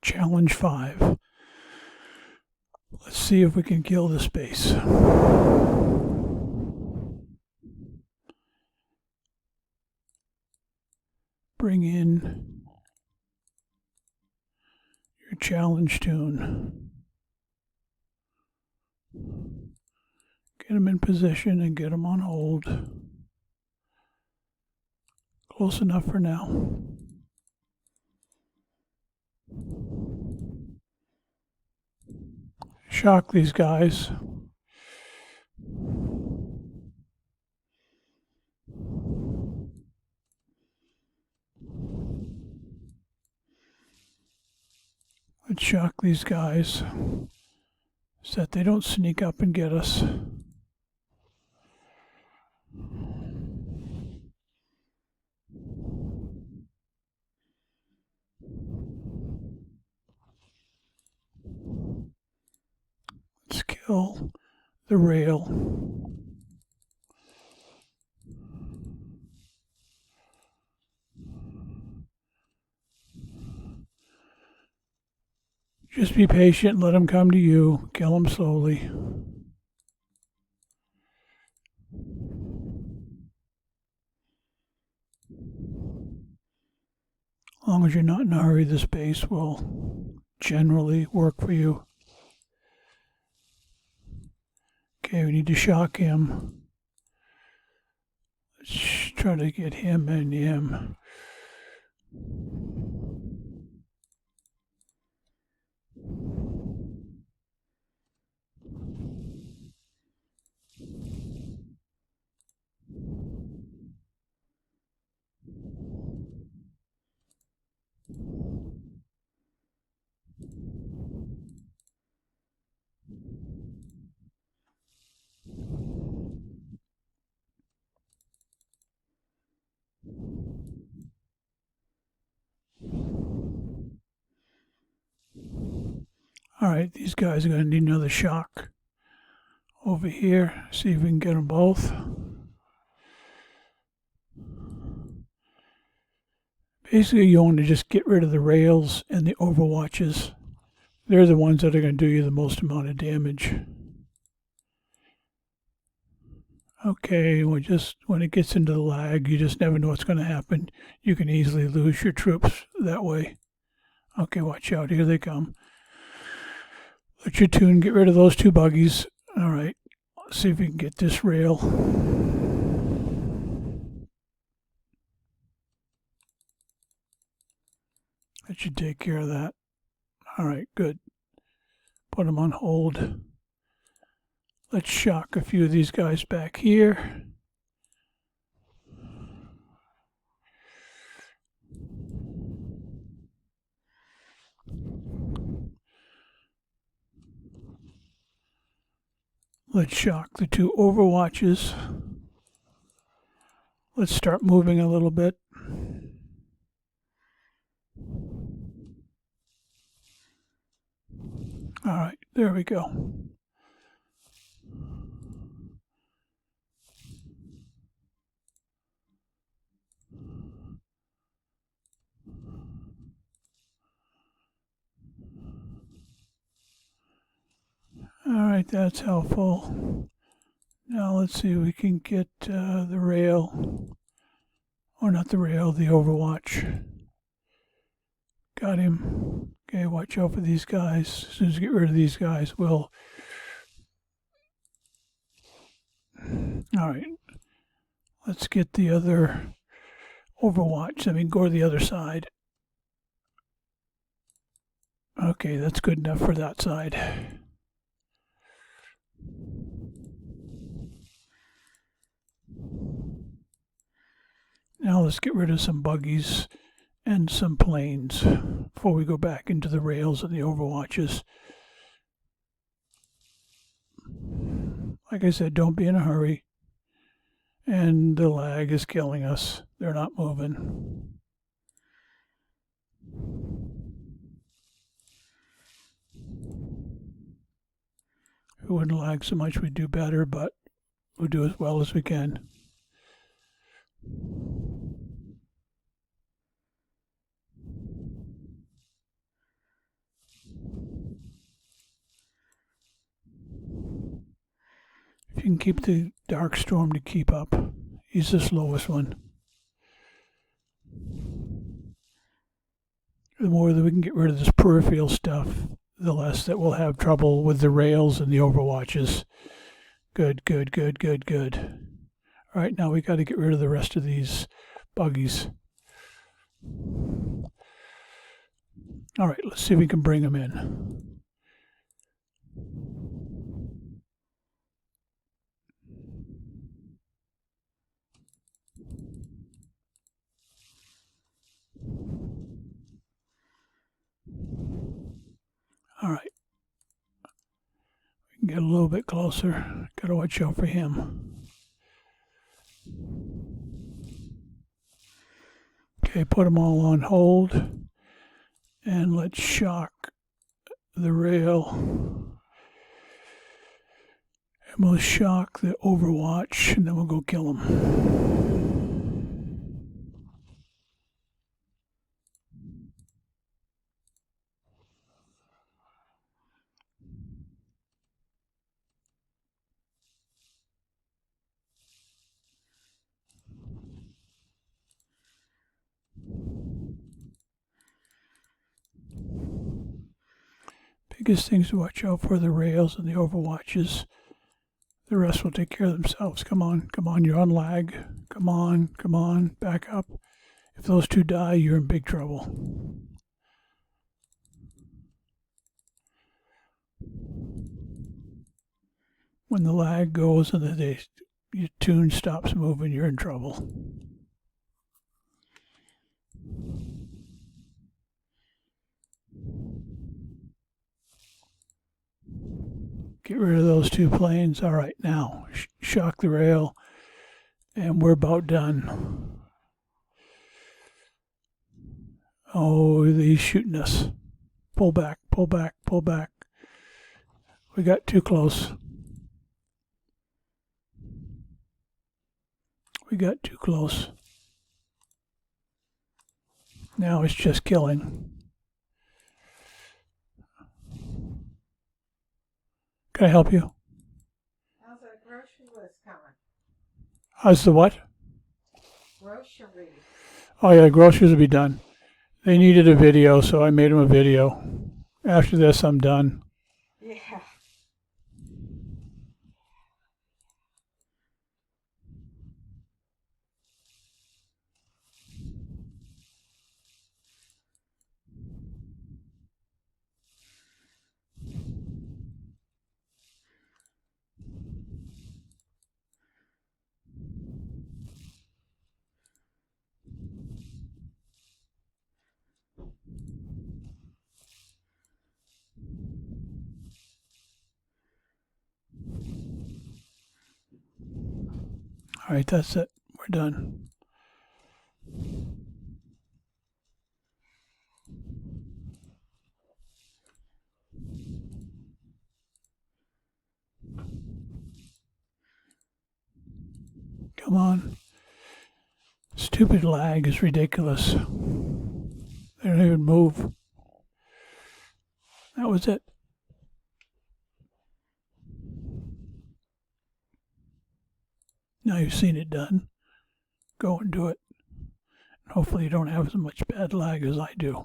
Challenge 5. Let's see if we can kill the space. Bring in your challenge tune. Get them in position and get them on hold. Close enough for now. Shock these guys. Let's shock these guys so that they don't sneak up and get us. Let's kill the rail. Just be patient, let them come to you, kill them slowly. As long as you're not in a hurry, the space will generally work for you. Okay, we need to shock him. Let's try to get him and him. All right, these guys are going to need another shock over here. See if we can get them both. Basically, you want to just get rid of the rails and the overwatches. They're the ones that are going to do you the most amount of damage. Okay, when it gets into the lag, you just never know what's going to happen. You can easily lose your troops that way. Okay, watch out. Here they come. Let your tune get rid of those two buggies. All right, let's see if we can get this rail. That should take care of that. All right, good. Put them on hold. Let's shock a few of these guys back here. Let's shock the two overwatches. Let's start moving a little bit. All right, there we go. All right, that's helpful. Now let's see if we can get the rail, or not the rail, the overwatch. Got him. Okay, watch out for these guys. As soon as we get rid of these guys, we'll... All right, let's get the other overwatch. I mean, go to the other side. Okay, that's good enough for that side. Now let's get rid of some buggies and some planes before we go back into the rails and the overwatches. Like I said, don't be in a hurry. And the lag is killing us. They're not moving. If we wouldn't lag so much, we'd do better, but we'll do as well as we can. can keep the dark storm to keep up. He's the slowest one. The more that we can get rid of this peripheral stuff, the less that we'll have trouble with the rails and the overwatches. Good, good, good, good, good. All right, now we got to get rid of the rest of these buggies. All right, let's see if we can bring them in. All right. We can get a little bit closer. Got to watch out for him. Okay, put them all on hold. And let's shock the rail. And we'll shock the overwatch, and then we'll go kill them. Biggest things to watch out for the rails and the overwatches. The rest will take care of themselves. Come on, you're on lag. Come on, back up. If those two die, you're in big trouble. When the lag goes and your tune stops moving, you're in trouble. Get rid of those two planes. All right, now shock the rail, and we're about done. Oh, he's shooting us. Pull back, pull back, pull back. We got too close. We got too close. Now it's just killing. Can I help you? How's the grocery list coming? How's the what? Grocery. Oh yeah, groceries will be done. They needed a video, so I made them a video. After this, I'm done. Yeah. All right, that's it. We're done. Come on. Stupid lag is ridiculous. They don't even move. That was it. Now you've seen it done. Go and do it. Hopefully you don't have as much bad lag as I do.